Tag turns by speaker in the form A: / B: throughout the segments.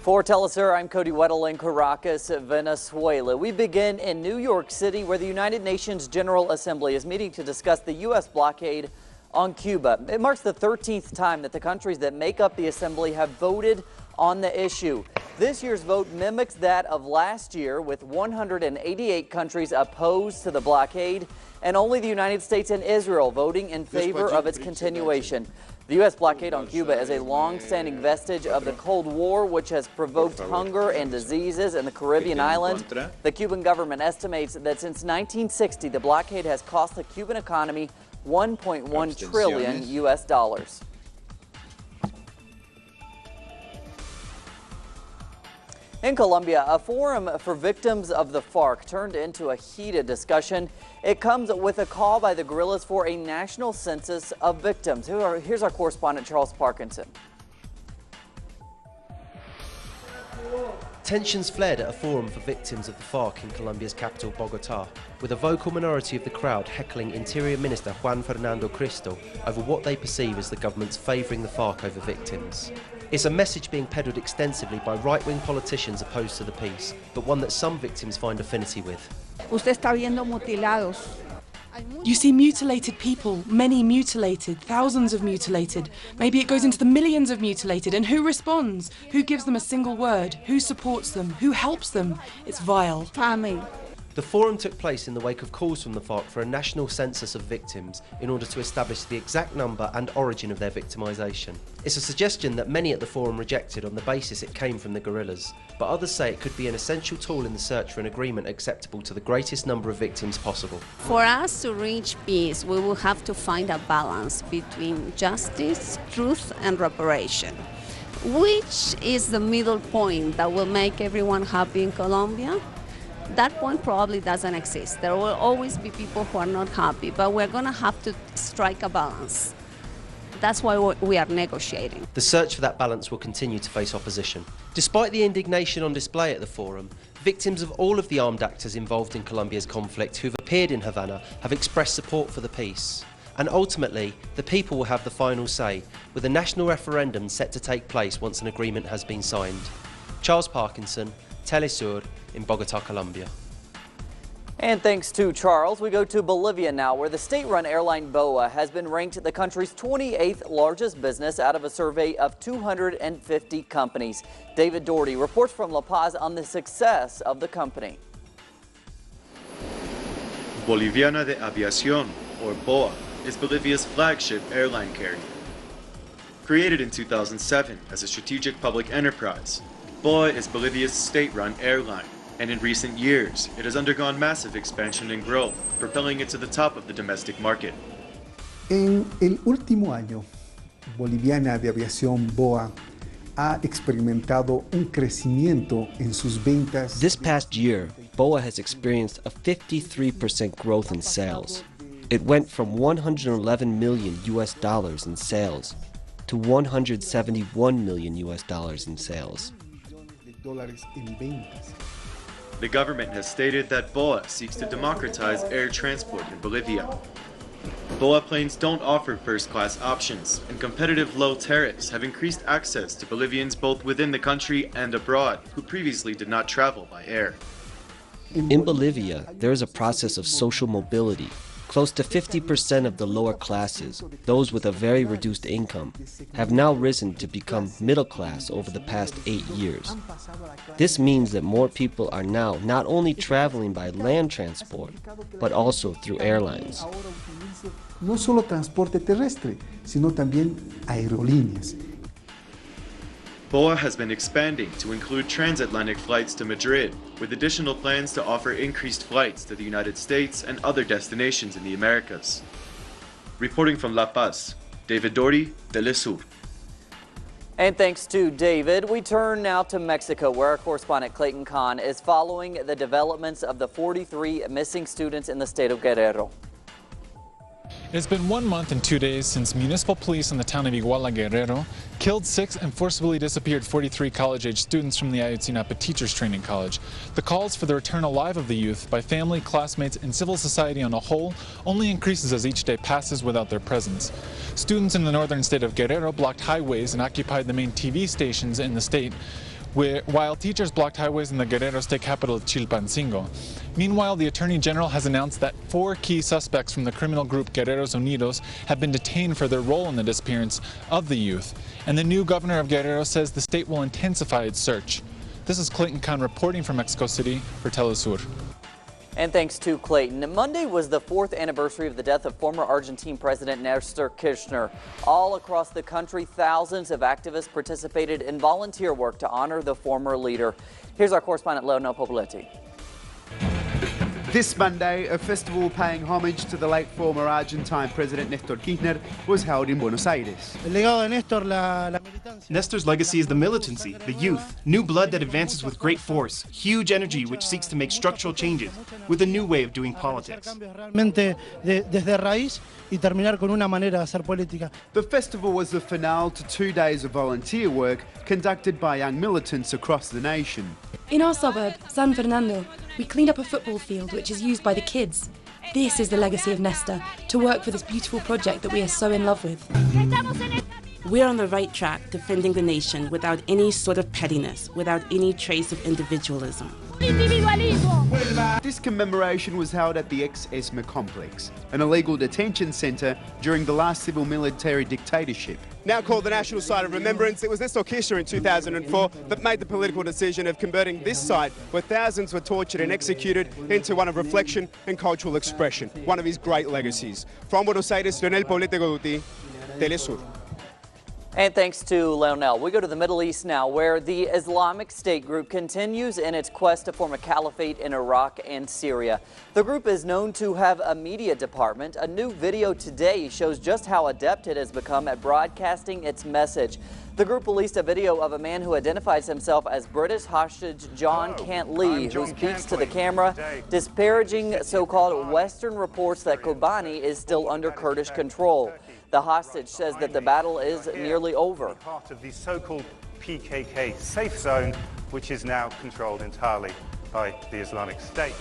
A: For Telesur, I'm Cody Weddle in Caracas, Venezuela. We begin in New York City, where the United Nations General Assembly is meeting to discuss the U.S. blockade on Cuba. It marks the 13th time that the countries that make up the assembly have voted on the issue. This year's vote mimics that of last year, with 188 countries opposed to the blockade and only the United States and Israel voting in favor of its continuation. The U.S. blockade on Cuba is a long-standing vestige of the Cold War, which has provoked hunger and diseases in the Caribbean island. The Cuban government estimates that since 1960, the blockade has cost the Cuban economy $1.1 trillion U.S. dollars. In Colombia, a forum for victims of the FARC turned into a heated discussion. It comes with a call by the guerrillas for a national census of victims. Here's our correspondent, Charles Parkinson.
B: Tensions flared at a forum for victims of the FARC in Colombia's capital, Bogotá, with a vocal minority of the crowd heckling Interior Minister Juan Fernando Cristo over what they perceive as the government's favouring the FARC over victims. It's a message being peddled extensively by right-wing politicians opposed to the peace, but one that some victims find affinity with.
C: Usted está viendo mutilados.
D: You see mutilated people, many mutilated, thousands of mutilated. Maybe it goes into the millions of mutilated. And who responds? Who gives them a single word? Who supports them? Who helps them? It's vile.
C: Famine.
B: The forum took place in the wake of calls from the FARC for a national census of victims in order to establish the exact number and origin of their victimisation. It's a suggestion that many at the forum rejected on the basis it came from the guerrillas, but others say it could be an essential tool in the search for an agreement acceptable to the greatest number of victims possible.
E: For us to reach peace, we will have to find a balance between justice, truth and reparation. Which is the middle point that will make everyone happy in Colombia? That point probably doesn't exist. There will always be people who are not happy, but we're going to have to strike a balance. That's why we are negotiating.
B: The search for that balance will continue to face opposition. Despite the indignation on display at the forum, victims of all of the armed actors involved in Colombia's conflict who've appeared in Havana have expressed support for the peace. And ultimately, the people will have the final say, with a national referendum set to take place once an agreement has been signed. Charles Parkinson, Telesur, in Bogotá, Colombia.
A: And thanks to Charles, we go to Bolivia now, where the state-run airline BOA has been ranked the country's 28th largest business out of a survey of 250 companies. David Doherty reports from La Paz on the success of the company.
F: Boliviana de Aviación, or BOA, is Bolivia's flagship airline carrier. Created in 2007 as a strategic public enterprise, BOA is Bolivia's state-run airline, and in recent years, it has undergone massive expansion and growth, propelling it to the top of the domestic market.
G: En el último año, Boliviana de Aviación BOA ha experimentado un crecimiento en sus ventas.
H: This past year, BOA has experienced a 53% growth in sales. It went from 111 million US dollars in sales to 171 million US dollars in sales.
F: The government has stated that BOA seeks to democratize air transport in Bolivia. BOA planes don't offer first-class options, and competitive low tariffs have increased access to Bolivians both within the country and abroad who previously did not travel by air.
H: In Bolivia, there is a process of social mobility. Close to 50% of the lower classes, those with a very reduced income, have now risen to become middle class over the past 8 years. This means that more people are now not only traveling by land transport, but also through airlines.
G: No solo transporte terrestre, sino también aerolíneas.
F: BOA has been expanding to include transatlantic flights to Madrid, with additional plans to offer increased flights to the United States and other destinations in the Americas. Reporting from La Paz, David Doherty, Telesur.
A: And thanks to David, we turn now to Mexico, where our correspondent Clayton Kahn is following the developments of the 43 missing students in the state of Guerrero.
I: It's been 1 month and 2 days since municipal police in the town of Iguala, Guerrero, killed 6 and forcibly disappeared 43 college-age students from the Ayotzinapa Teachers Training College. The calls for the return alive of the youth by family, classmates, and civil society on a whole only increases as each day passes without their presence. Students in the northern state of Guerrero blocked highways and occupied the main TV stations in the state, while teachers blocked highways in the Guerrero state capital of Chilpancingo. Meanwhile, the Attorney General has announced that 4 key suspects from the criminal group Guerreros Unidos have been detained for their role in the disappearance of the youth. And the new governor of Guerrero says the state will intensify its search. This is Clayton Khan reporting from Mexico City for Telesur.
A: And thanks to Clayton. Monday was the 4th anniversary of the death of former Argentine President Nestor Kirchner. All across the country, thousands of activists participated in volunteer work to honor the former leader. Here's our correspondent Leonel Popoletti.
J: This Monday, a festival paying homage to the late former Argentine President Nestor Kirchner was held in Buenos Aires.
K: Nestor's legacy is the militancy, the youth, new blood that advances with great force, huge energy which seeks to make structural changes with a new way of doing politics.
J: The festival was the finale to 2 days of volunteer work conducted by young militants across the nation.
D: In our suburb, San Fernando, we cleaned up a football field which is used by the kids. This is the legacy of Nestor, to work for this beautiful project that we are so in love with.
L: We're on the right track, defending the nation without any sort of pettiness, without any trace of individualism.
J: This commemoration was held at the ex-ESMA complex, an illegal detention centre during the last civil-military dictatorship.
M: Now called the National Site of Remembrance, it was Nestor Kirchner in 2004 that made the political decision of converting this site, where thousands were tortured and executed, into one of reflection and cultural expression, one of his great legacies. From Buenos Aires, Leonel Poblete Goduti, Telesur.
A: And thanks to Leonel, we go to the Middle East now, where the Islamic State group continues in its quest to form a caliphate in Iraq and Syria. The group is known to have a media department. A new video today shows just how adept it has become at broadcasting its message. The group released a video of a man who identifies himself as British hostage John Cantley, who speaks to the camera, disparaging so-called Western reports that Kobani is still under Kurdish control. The hostage says that the battle is nearly over.
N: Part of the so-called PKK safe zone, which is now controlled entirely by the Islamic State.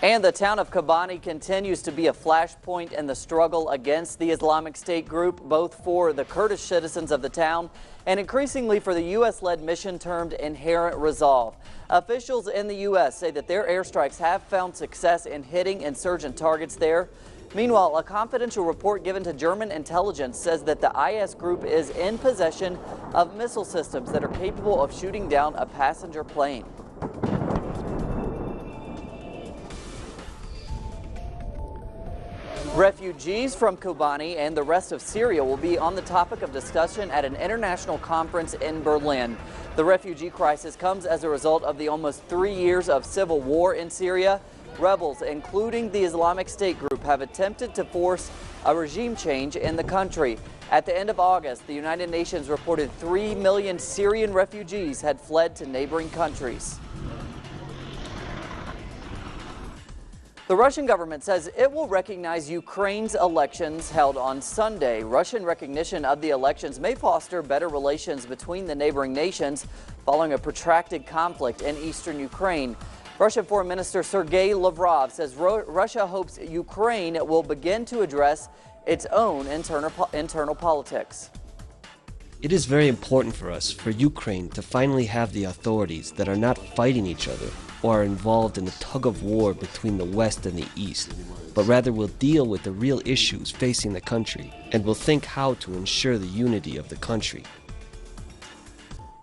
A: And the town of Kobani continues to be a flashpoint in the struggle against the Islamic State group, both for the Kurdish citizens of the town and increasingly for the U.S.-led mission termed Inherent Resolve. Officials in the U.S. say that their airstrikes have found success in hitting insurgent targets there. Meanwhile, a confidential report given to German intelligence says that the IS group is in possession of missile systems that are capable of shooting down a passenger plane. Refugees from Kobani and the rest of Syria will be on the topic of discussion at an international conference in Berlin. The refugee crisis comes as a result of the almost 3 years of civil war in Syria. Rebels, including the Islamic State group, have attempted to force a regime change in the country. At the end of August, the United Nations reported 3 million Syrian refugees had fled to neighboring countries. The Russian government says it will recognize Ukraine's elections held on Sunday. Russian recognition of the elections may foster better relations between the neighboring nations following a protracted conflict in eastern Ukraine. Russian Foreign Minister Sergei Lavrov says Russia hopes Ukraine will begin to address its own internal politics.
H: It is very important for us, for Ukraine, to finally have the authorities that are not fighting each other or are involved in the tug of war between the West and the East, but rather will deal with the real issues facing the country and will think how to ensure the unity of the country.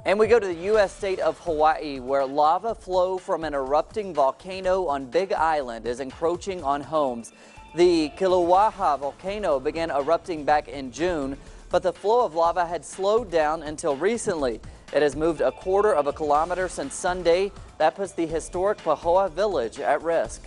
A: And we go to the U.S. state of Hawaii, where lava flow from an erupting volcano on Big Island is encroaching on homes. The Kilauea volcano began erupting back in June, but the flow of lava had slowed down until recently. It has moved 1/4 kilometer since Sunday. That puts the historic Pahoa village at risk.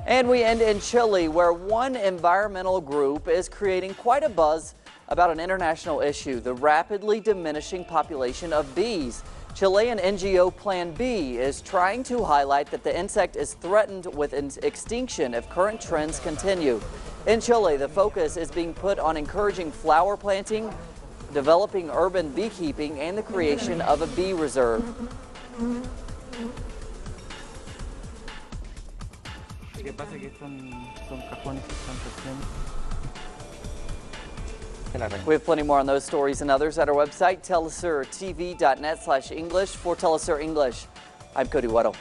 A: And we end in Chile, where one environmental group is creating quite a buzz about an international issue, the rapidly diminishing population of bees. Chilean NGO Plan B is trying to highlight that the insect is threatened with extinction if current trends continue. In Chile, the focus is being put on encouraging flower planting, developing urban beekeeping, and the creation of a bee reserve. We have plenty more on those stories and others at our website, telesurtv.net/English. For Telesur English, I'm Cody Weddle.